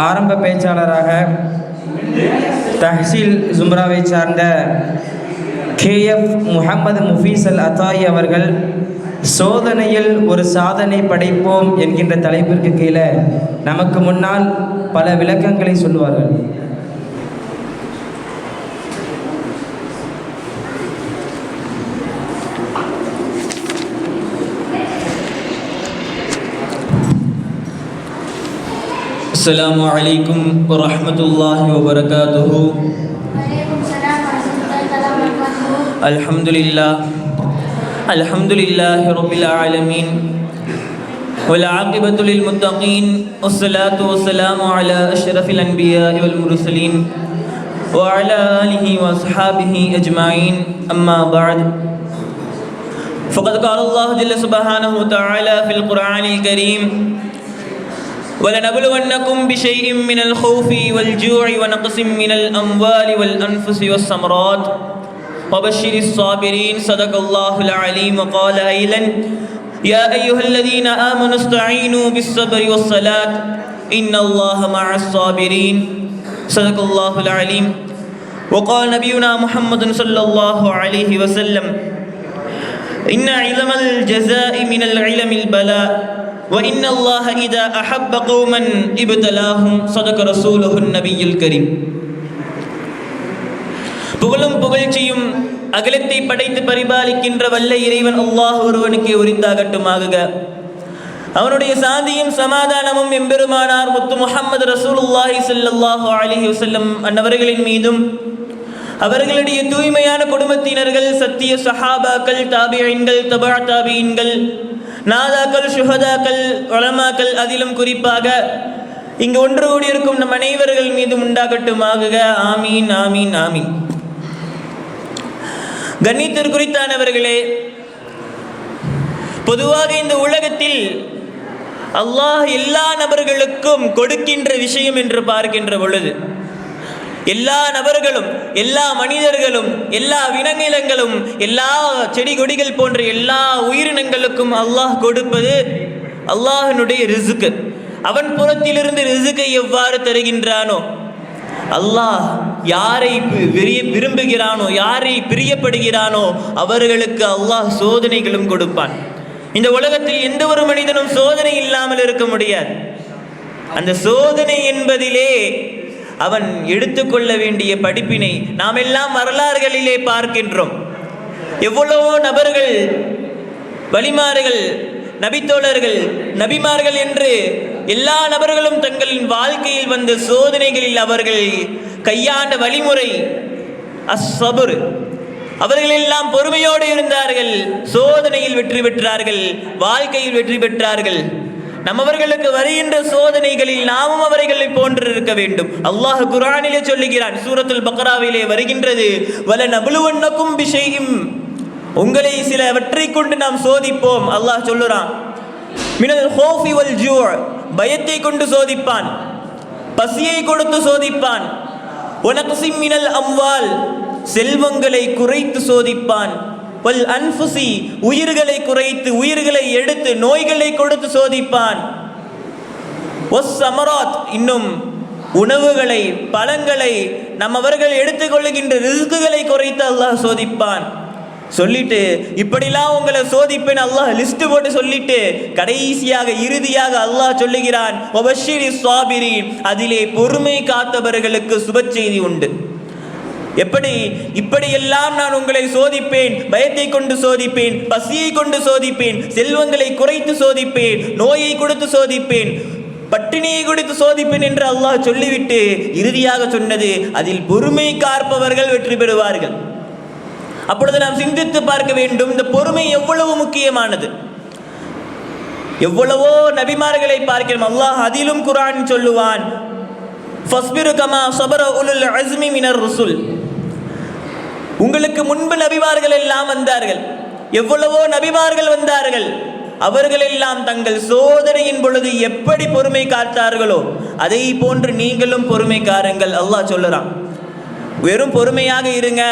ஆரம்ப பேச்சாளராக தஹ்சீல் ஜும்ராவை சார்ந்த KF முஹம்மது முஃபீஸ் அல் அத்தாயி அவர்கள் சோதனையில் ஒரு சாதனை படைப்போம் என்கின்ற தலைப்பிற்கு கீழே நமக்கு முன்னால் பல விளக்கங்களை சொல்லுவார்கள். السلام عليكم ورحمة الله وبركاته. الحمد لله رب العالمين والعاقبة للمتقين والصلاة والسلام على أشرف الأنبياء والمرسلين وعلى آله وأصحابه أجمعين. أما بعد فقد قال الله جل سبحانه وتعالى في القرآن الكريم: وَلَنَبْلُوَنَّكُمْ بِشَيْءٍ مِّنَ الْخَوْفِ وَالْجُوعِ وَنَقْصٍ مِّنَ الْأَمْوَالِ وَالْأَنفُسِ وَالثَّمَرَاتِ وَبَشِّرِ الصَّابِرِينَ. صدق الله العليم. وقال أيضا: يا أيها الذين آمنوا استعينوا بالصبر والصلاة إن الله مع الصابرين. صدق الله العليم. وقال نبينا محمد صلى الله عليه وسلم: إن علم الجزاء من العلم البلاء وإن الله إذا أحب قوما ابتلاهم. صدق رسوله النبي الكريم. புகழும் புகழ்ச்சியும் அகிலத்தை படைத்து பரிபாலிக்கின்ற வல்ல இறைவன் அல்லாஹ் ஒருவனுக்கே உரித்தாகட்டுமாக. அவனுடைய சாந்தியும் சமாதானமும் எம்பெருமானார் முத்து முஹம்மது ரசூலுல்லாஹி ஸல்லல்லாஹு அலைஹி வஸல்லம் அன்னவர்களின் மீதும் அவர்களுடைய தூய்மையான குடும்பத்தினர்கள், சத்திய சஹாபாக்கள், தாபிஈன்கள், தபா தாபிஈன்கள், நாதாக்கள், சுஹதாக்கள், உலமாக்கள், அதிலும் குறிப்பாக இங்கு ஒன்று கூடியிருக்கும் நம் அனைவர்கள் மீது உண்டாகட்டுமாக. ஆமீன் ஆமீன் ஆமீன். கண்ணியத்திற்குரித்தானவர்களே, பொதுவாக இந்த உலகத்தில் அல்லாஹ் எல்லா நபர்களுக்கும் கொடுக்கின்ற விஷயம் என்று பார்க்கின்ற பொழுது, எல்லா நபர்களும், எல்லா மனிதர்களும், எல்லா விலங்கினங்களும், எல்லா செடி கொடிகள் போன்ற எல்லா உயிரினங்களுக்கும் அல்லாஹ் கொடுப்பது அல்லாஹ்வினுடைய ரிஸ்க். அவன் புறத்திலிருந்து ரிஸ்கை எவ்வாறு தருகின்றானோ, அல்லாஹ் யாரை விரும்புகிறானோ, யாரை பிரியப்படுகிறானோ அவர்களுக்கு அல்லாஹ் சோதனைகளும் கொடுப்பான். இந்த உலகத்தில் எந்த ஒரு மனிதனும் சோதனை இல்லாமல் இருக்க முடியாது. அந்த சோதனை என்பதிலே அவன் எடுத்துக்கொள்ள வேண்டிய படிப்பினை நாம் எல்லாம் வரலாறுகளிலே பார்க்கின்றோம். எவ்வளவோ நபர்கள், வலிமார்கள், நபித்தோழர்கள், நபிமார்கள் என்று எல்லா நபர்களும் தங்களின் வாழ்க்கையில் வந்த சோதனைகளில் அவர்கள் கையாண்ட வழிமுறை அஸ்ஸபுர். அவர்கள் எல்லாம் பொறுமையோடு இருந்தார்கள், சோதனையில் வெற்றி பெற்றார்கள், வாழ்க்கையில் வெற்றி பெற்றார்கள். நம்மவர்களுக்கு வருகின்ற சோதனைகளில் நாமும் அவர்களை போன்று இருக்க வேண்டும். அல்லாஹ் குர்ஆனிலே சொல்லுகிறான், சூரத்துல் பக்ராவிலே வருகின்றது: வலநப்லுவன்னகும் பிஷைஇம், உங்களை சிலவற்றை கொண்டு நாம் சோதிப்போம். அல்லாஹ் சொல்லுறான், மினல் ஹௌஃபி வல் ஜூ, பயத்தை கொண்டு சோதிப்பான், பசியை கொடுத்து சோதிப்பான். வனக்ஸிம் மினல் அம்வால், செல்வங்களை குறைத்து சோதிப்பான். வல் அன்ஃபுசி, உயிர்களை குறைத்து, உயிர்களை எடுத்து, நோய்களை கொடுத்து சோதிப்பான். வஸ் ஸமராத், இன்னும் உணவுகளை, பழங்களை, நம்மவர்கள் எடுத்துக்கொள்ளுகின்ற ரிஸ்குகளை குறைத்து அல்லாஹ் சோதிப்பான். சொல்லிட்டு இப்படிலாம் உங்களை சோதிப்பேன் அல்லாஹ் லிஸ்ட் போட்டு சொல்லிட்டு கடைசியாக இறுதியாக அல்லாஹ் சொல்லுகிறான், வபஷிரி ஸாபிரீன், அதிலே பொறுமை காத்தவர்களுக்கு சுப செய்தி உண்டு. எப்படி? இப்படியெல்லாம் நான் உங்களை சோதிப்பேன், பயத்தை கொண்டு சோதிப்பேன், பசியை கொண்டு சோதிப்பேன், செல்வங்களை குறைத்து சோதிப்பேன், நோயை கொடுத்து சோதிப்பேன், பட்டினியை கொடுத்து சோதிப்பேன் என்று அல்லாஹ் சொல்லிவிட்டு இறுதியாக சொன்னது, அதில் பொறுமை காப்பவர்கள் வெற்றி பெறுவார்கள். அப்பொழுது நாம் சிந்தித்து பார்க்க வேண்டும், இந்த பொறுமை எவ்வளவு முக்கியமானது. எவ்வளவோ நபிமார்களை பார்க்கிறோம். அல்லாஹ் அதிலும் குர்ஆன் சொல்லுவான், ஃபஸ்பிரு கமா ஸபர உலுல் அஸ்மி மினர் ருசுல். உங்களுக்கு முன்பு நபிமார்கள் எல்லாம் வந்தார்கள், எவ்வளவோ நபிமார்கள் வந்தார்கள். அவர்கள் எல்லாம் தங்கள் சோதனையின் பொழுது எப்படி பொறுமை காத்தார்களோ அதை போன்று நீங்களும் பொறுமை காருங்கள். அல்லாஹ் சொல்லுறான், வெறும் பொறுமையாக இருங்க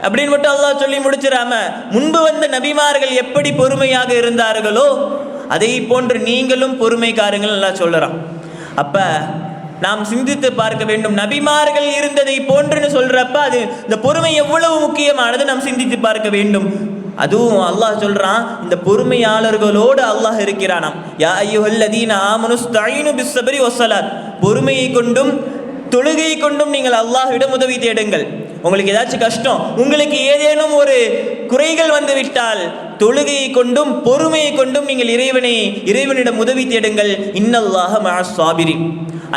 அப்படின்னு மட்டும் அல்லாஹ் சொல்லி முடிச்சிடாம, முன்பு வந்த நபிமார்கள் எப்படி பொறுமையாக இருந்தார்களோ அதை போன்று நீங்களும் பொறுமை காருங்கள் அல்லாஹ் சொல்லுறான். அப்ப நாம் சிந்தித்து பார்க்க வேண்டும். நபிமார்கள் இருந்ததை போன்றுன்னு சொல்றப்ப அது இந்த பொறுமை எவ்வளவு முக்கியமானது நாம் சிந்தித்து பார்க்க வேண்டும். அதுவும் அல்லாஹ் சொல்றான், இந்த பொறுமையாளர்களோடு அல்லாஹ் இருக்கிறானாம். யா அய்யுஹல்லதீன ஆமனுஸ்தஈனு பிஸ்ஸப்ரி வஸ்ஸலாத், பொறுமையை கொண்டும் தொழுகையை கொண்டும் நீங்கள் அல்லாஹ்விடம் உதவி தேடுங்கள். உங்களுக்கு ஏதாச்சும் கஷ்டம், உங்களுக்கு ஏதேனும் ஒரு குறைகள் வந்து விட்டால் தொழுகையை கொண்டும் பொறுமையை கொண்டும் நீங்கள் இறைவனிடம் உதவி தேடுங்கள். இன்னல்லாஹ மஅஸ் ஸாபிரின்,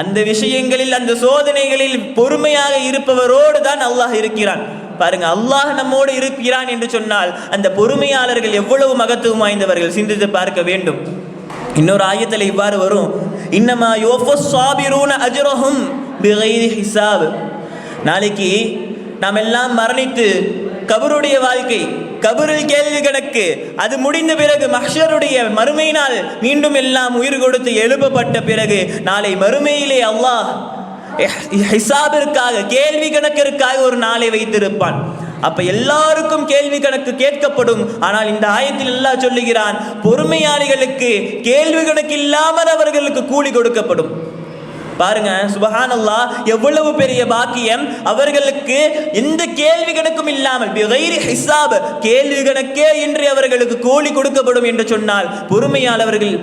அந்த விஷயங்களில் அந்த சோதனைகளில் பொறுமையாக இருப்பவரோடு தான் அல்லாஹ் இருக்கிறான். பாருங்க, அல்லாஹ் நம்மோடு இருக்கிறான் என்று சொன்னால் அந்த பொறுமையாளர்கள் எவ்வளவு மகத்துவம் வாய்ந்தவர்கள், சிந்தித்து பார்க்க வேண்டும். இன்னொரு ஆயத்தில் இவ்வாறு வரும், இன்னமா யுவஃபஸ் ஸாபிரூன அஜ்ரஹும் பிகைரி ஹிசாப். நாளைக்கு நாம் எல்லாம் மரணித்து கபருடைய வாழ்க்கை, கபரில் கேள்வி கணக்கு, அது முடிந்த பிறகு மஹ்ஷருடைய மறுமை நாள், மீண்டும் எல்லாம் உயிர் கொடுத்து எழுப்பப்பட்ட பிறகு நாளை மறுமையிலே அல்லாஹ் ஹிசாபிற்காக, கேள்வி கணக்கிற்காக ஒரு நாளை வைத்திருப்பான். அப்ப எல்லாருக்கும் கேள்வி கணக்கு கேட்கப்படும். ஆனால் இந்த ஆயத்தில் அல்லாஹ் சொல்லுகிறான், பொறுமையாளிகளுக்கு கேள்வி கணக்கு இல்லாமல் அவர்களுக்கு கூலி கொடுக்கப்படும். பாருங்க, சுபஹானல்லாஹ், எவ்வளவு பெரிய பாக்கியம். அவர்களுக்கு எந்த கேள்வி கணக்கும் இல்லாமல் பிகைரி ஹிசாப், கேள்வி கணக்கே இன்றி அவர்களுக்கு கூலி கொடுக்கப்படும் என்று சொன்னால்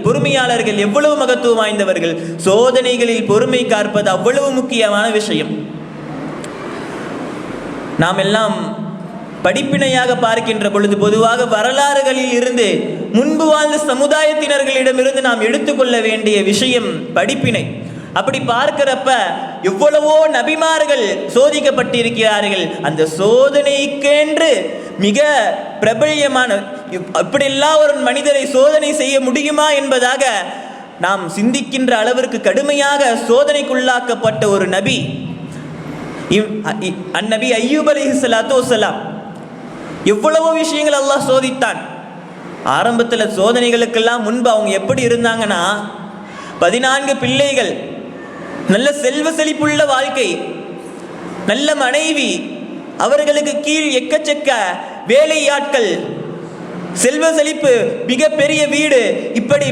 பொறுமையாளர்கள் எவ்வளவு மகத்துவம் வாய்ந்தவர்கள். சோதனைகளில் பொறுமை காற்பது அவ்வளவு முக்கியமான விஷயம். நாம் எல்லாம் படிப்பினையாக பார்க்கின்ற பொழுது பொதுவாக வரலாறுகளில் இருந்து, முன்பு வாழ்ந்த சமுதாயத்தினர்களிடமிருந்து நாம் எடுத்துக்கொள்ள வேண்டிய விஷயம் படிப்பினை. அப்படி பார்க்கிறப்ப எவ்வளவோ நபிமார்கள் சோதிக்கப்பட்டிருக்கிறார்கள். அந்த சோதனைக்கென்று மிக பிரபல்யமான, இப்படியெல்லாம் ஒரு மனிதரை சோதனை செய்ய முடியுமா என்பதாக நாம் சிந்திக்கின்ற அளவிற்கு கடுமையாக சோதனைக்குள்ளாக்கப்பட்ட ஒரு நபி அந்நபி அய்யூப் அலைஹிஸ்ஸலாத்து வஸ்ஸலாம். எவ்வளவோ விஷயங்கள் அல்லாஹ் சோதித்தான். ஆரம்பத்தில் சோதனைகளுக்கெல்லாம் முன்பு அவங்க எப்படி இருந்தாங்கன்னா, 14 பிள்ளைகள், நல்ல செல்வ செழிப்புள்ள வாழ்க்கை, நல்ல மனைவி, அவர்களுக்கு கீழ் எக்கச்சக்க வேலையாட்கள், செல்வ செழிப்பு, மிகப்பெரிய வீடு, இப்படி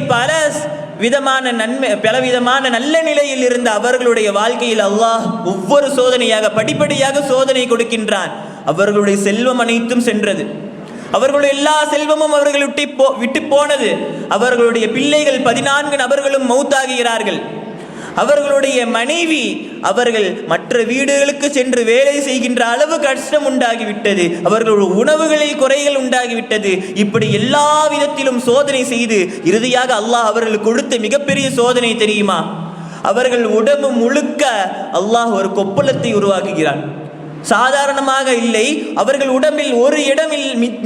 பலவிதமான நல்ல நிலையில் இருந்த அவர்களுடைய வாழ்க்கையில் அல்லாஹ் ஒவ்வொரு சோதனையாக படிப்படியாக சோதனை கொடுக்கின்றான். அவர்களுடைய செல்வம் அனைத்தும் சென்றது. அவர்களுடைய எல்லா செல்வமும் அவர்கள் விட்டு போனது. அவர்களுடைய பிள்ளைகள் 14 நபர்களும் மௌத்தாகிறார்கள். அவர்களுடைய மனைவி, அவர்கள் மற்ற வீடுகளுக்கு சென்று வேலை செய்கின்ற அளவு கஷ்டம் உண்டாகிவிட்டது. அவர்களுடைய உணவுகளில் குறைகள் உண்டாகிவிட்டது. இப்படி எல்லா விதத்திலும் சோதனை செய்து இறுதியாக அல்லாஹ் அவர்களுக்கு கொடுத்த மிகப்பெரிய சோதனை தெரியுமா? அவர்கள் உடம்பு முழுக்க அல்லாஹ் ஒரு கொப்பளத்தை உருவாக்குகிறான். சாதாரணமாக இல்லை, அவர்கள் உடம்பில் ஒரு இடம்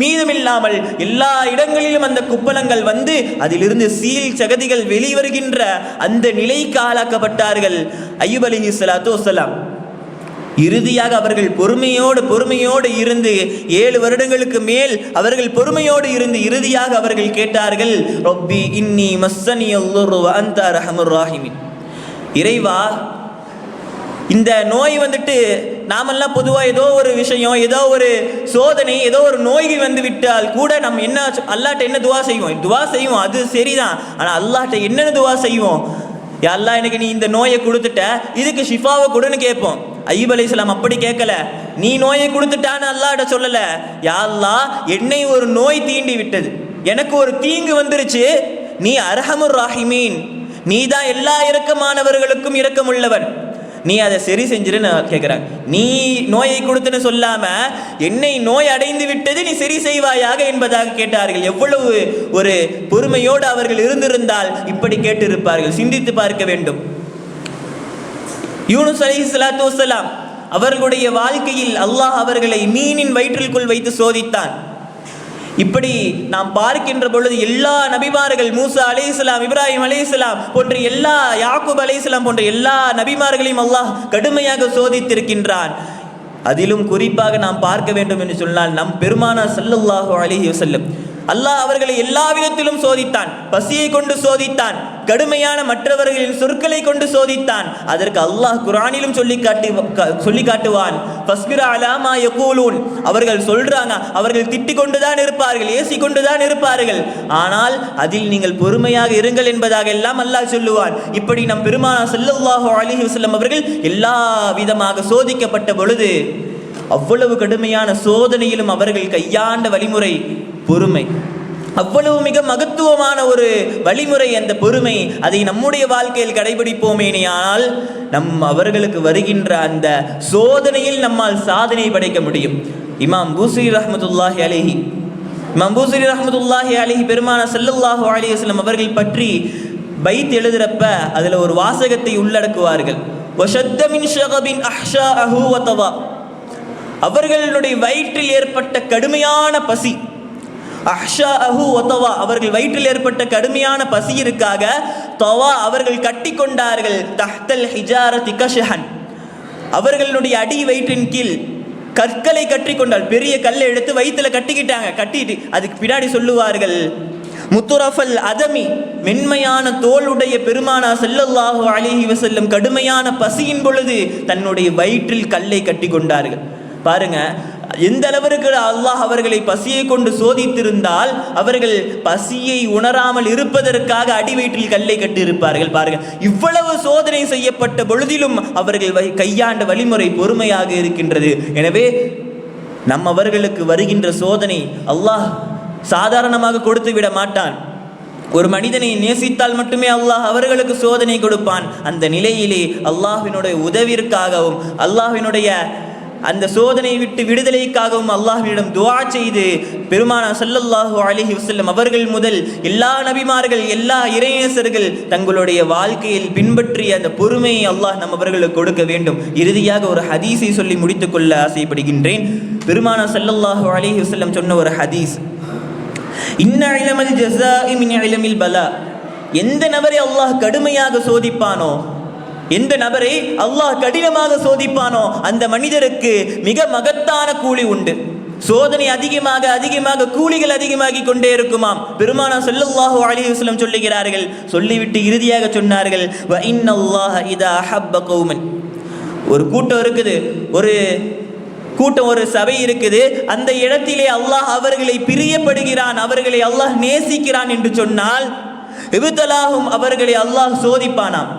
மீதமில்லாமல் எல்லா இடங்களிலும் அந்த குப்பளங்கள் வந்து அதிலிருந்து சீல் சகதிகள் வெளிவருகின்ற அந்த நிலைக்கு ஆளாக்கப்பட்டார்கள் அய்யூப் அலைஹிஸ்ஸலாத்து வஸ்ஸலாம். இறுதியாக அவர்கள் பொறுமையோடு இருந்து 7 வருடங்களுக்கு மேல் அவர்கள் பொறுமையோடு இருந்து இறுதியாக அவர்கள் கேட்டார்கள், ரப்பி இன்னி மஸ்ஸனியல்-லுர்ரு வ அன்த அர்ஹமுர் ராஹிமீன். இறைவா, இந்த நோய் வந்துட்டு நாமெல்லாம் பொதுவாக ஏதோ ஒரு விஷயம், ஏதோ ஒரு சோதனை, ஏதோ ஒரு நோய் வந்து விட்டால் கூட நம்ம என்ன அல்லாஹ்ட்ட என்ன துவா செய்வோம், அது சரிதான். ஆனால் அல்லாஹ்ட்ட என்னென்ன துவா செய்வோம்? யா அல்லாஹ், எனக்கு நீ இந்த நோயை கொடுத்துட்ட, இதுக்கு ஷிஃபாவை கொடுன்னு கேட்போம். அய்யூப் அலைஹிஸ்ஸலாம் அப்படி கேட்கல. நீ நோயை கொடுத்துட்டான்னு அல்லாஹ்ட்ட சொல்லல. யா அல்லாஹ், என்னை ஒரு நோய் தீண்டி விட்டது, எனக்கு ஒரு தீங்கு வந்துருச்சு, நீ அர்ஹமுர் ராஹிமீன், நீ தான் எல்லா இரக்கமானவர்களுக்கும் இரக்கமுள்ளவன், நீ அதை சரி செஞ்சிருன்னு கேட்குறாங்க. நீ நோயை கொடுத்துன்னு சொல்லாம என்னை நோய் அடைந்து விட்டது, நீ சரி செய்வாயாக என்பதாக கேட்டார்கள். எவ்வளவு ஒரு பொறுமையோடு அவர்கள் இருந்திருந்தால் இப்படி கேட்டிருப்பார்கள். சிந்தித்து பார்க்க வேண்டும். யூனுஸ் அலைஹிஸ்ஸலாத்து வஸ்ஸலாம் அவர்களுடைய வாழ்க்கையில் அல்லாஹ் அவர்களை மீனின் வயிற்றிற்குள் வைத்து சோதித்தான். இப்படி நாம் பார்க்கின்ற பொழுது எல்லா நபிமார்கள், மூசா அலைஹிஸ்ஸலாம், இப்ராஹிம் அலைஹிஸ்ஸலாம் போன்ற எல்லா, யாக்கூப் அலைஹிஸ்ஸலாம் போன்ற எல்லா நபிமார்களையும் அல்லாஹ் கடுமையாக சோதித்திருக்கின்றான். அதிலும் குறிப்பாக நாம் பார்க்க வேண்டும் என்று சொன்னால் நம் பெருமானார் ஸல்லல்லாஹு அலைஹி வஸல்லம் அல்லாஹ் அவர்களை எல்லா விதத்திலும் சோதித்தான். பசியை கொண்டு சோதித்தான், கடுமையான மற்றவர்களின் சொற்களை கொண்டு சோதித்தான். அதற்கு அல்லாஹ் குர்ஆனிலும் சொல்லி காட்டுவான். ஃபஸ்பிர் அலா மா யகூலூன். அவர்கள் சொல்றாங்க, அவர்கள் திட்டிக் கொண்டுதான் இருப்பார்கள், ஏசி கொண்டுதான் இருப்பார்கள், ஆனால் அதில் நீங்கள் பொறுமையாக இருங்கள் என்பதாக எல்லாம் அல்லாஹ் சொல்லுவான். இப்படி நம் பெருமானார் ஸல்லல்லாஹு அலைஹி வஸல்லம் அவர்கள் எல்லா விதமாக சோதிக்கப்பட்ட பொழுது அவ்வளவு கடுமையான சோதனையிலும் அவர்கள் கையாண்ட வழிமுறை பொறுமை. அவ்வளவு மிக மகத்துவமான ஒரு வழிமுறை அந்த பொறுமை. அதை நம்முடைய வாழ்க்கையில் கடைபிடிப்போமேனால் அவர்களுக்கு வருகின்ற அந்த சோதனையில் நம்மால் சாதனை படைக்க முடியும். இமாம் பூஸிரி ரஹ்மத்துல்லாஹி அலைஹி பெருமானார் ஸல்லல்லாஹு அலைஹி வஸல்லம் அவர்கள் பற்றி பைத் எழுதுறப்ப அதுல ஒரு வாசகத்தை உள்ளடக்குவார்கள். வஷத்த மின் ஷகபின் அஹ்ஷாஅஹு வதவா. அவர்களுடைய வயிற்றில் ஏற்பட்ட கடுமையான பசி, அஹ்ஷாஅஹு வதவா, அவர்கள் வயிற்றில் ஏற்பட்ட கடுமையான பசியிற்காக தவா அவர்கள் கட்டி கொண்டார்கள். தஹ்தல் ஹிஜாரதி கஷஹன். அவர்களுடைய அடி வயிற்றின் கீழ் கற்களை கட்டி கொண்டால், பெரிய கல்லை எடுத்து வயிற்றுல கட்டிக்கிட்டாங்க. கட்டிட்டு அதுக்கு பின்னாடி சொல்லுவார்கள், முத்துரஃபல் அதமி, மென்மையான தோளுடைய பெருமானார் ஸல்லல்லாஹு அலைஹி வஸல்லம் கடுமையான பசியின் பொழுது தன்னுடைய வயிற்றில் கல்லை கட்டி கொண்டார்கள். பாருங்க, எந்த அளவிற்கு அல்லாஹ் அவர்களை பசியை கொண்டு சோதித்திருந்தால் அவர்கள் பசியை உணராமல் இருப்பதற்காக அடி வயிற்றில் கல்லை கட்டி இருப்பார்கள். பாருங்க, இவ்வளவு சோதனை செய்யப்பட்ட பொழுதிலும் அவர்கள் கையாண்ட வழிமுறை பொறுமையாக இருக்கின்றது. எனவே அவர்களுக்கு வருகின்ற சோதனை அல்லாஹ் சாதாரணமாக கொடுத்து விட மாட்டான். ஒரு மனிதனை நேசித்தால் மட்டுமே அல்லாஹ் அவர்களுக்கு சோதனை கொடுப்பான். அந்த நிலையிலே அல்லாஹ்வினுடைய உதவிற்காகவும் அல்லாஹ்வினுடைய அந்த சோதனை விட்டு விடுதலைக்காகவும் அல்லாஹ்விடம் துஆ செய்து பெருமானார் ஸல்லல்லாஹு அலைஹி வஸல்லம் அவர்கள் முதல் எல்லா நபிமார்கள், எல்லா இறைநேசர்கள் தங்களுடைய வாழ்க்கையில் பின்பற்றிய அந்த பொறுமையை அல்லாஹ் அவர்களுக்கு கொடுக்க வேண்டும். இறுதியாக ஒரு ஹதீஸை சொல்லி முடித்துக் கொள்ள ஆசைப்படுகின்றேன். பெருமானார் ஸல்லல்லாஹு அலைஹி வஸல்லம் சொன்ன ஒரு ஹதீஸ், இன்ன இலமல் ஜஸாஇ மின் இலமில் பலா. எந்த நபரை அல்லாஹ் கடுமையாக சோதிப்பானோ, எந்த நபரை அல்லாஹ் கடினமாக சோதிப்பானோ அந்த மனிதருக்கு மிக மகத்தான கூலி உண்டு. சோதனை அதிகமாக அதிகமாக கூலிகள் அதிகமாகி கொண்டே இருக்குமாம். பெருமானார் ஸல்லல்லாஹு அலைஹி வஸல்லம் சொல்லுகிறார்கள். சொல்லிவிட்டு இறுதியாக சொன்னார்கள், வ இன்னல்லாஹ இதா அஹப்ப கௌமன். ஒரு கூட்டம் இருக்குது, ஒரு சபை இருக்குது, அந்த இடத்திலே அல்லாஹ் அவர்களை பிரியப்படுகிறான், அவர்களை அல்லாஹ் நேசிக்கிறான் என்று சொன்னால் இப்தலாஹும், அவர்களை அல்லாஹ் சோதிப்பானாம்.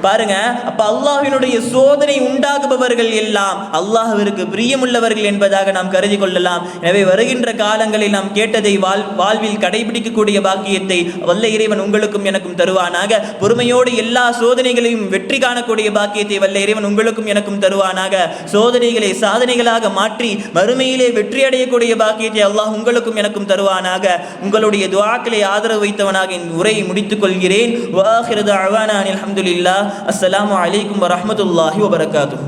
பாருங்க, அப்ப அல்லாஹ்வினுடைய சோதனை உண்டாகுபவர்கள் எல்லாம் அல்லாஹ்விற்கு பிரியமுள்ளவர்கள் என்பதாக நாம் கருதி கொள்ளலாம். எனவே வருகின்ற காலங்களில் நாம் கேட்டதை வாழ்வில் கடைபிடிக்கக்கூடிய பாக்கியத்தை வல்ல இறைவன் உங்களுக்கும் எனக்கும் தருவானாக. பொறுமையோடு எல்லா சோதனைகளையும் வெற்றி காணக்கூடிய பாக்கியத்தை வல்ல இறைவன் உங்களுக்கும் எனக்கும் தருவானாக. சோதனைகளை சாதனைகளாக மாற்றி மறுமையிலே வெற்றி அடையக்கூடிய பாக்கியத்தை அல்லாஹ் உங்களுக்கும் எனக்கும் தருவானாக. உங்களுடைய துஆக்களை ஆதரவு வைத்தவனாக இந்த உரையை முடித்துக் கொள்கிறேன். வ ஆகிரு தஅவானா அல்ஹம்துலில்லாஹ். அஸ்ஸலாமு அலைக்கும் வரஹ்மத்துல்லாஹி வபரகாத்துஹு.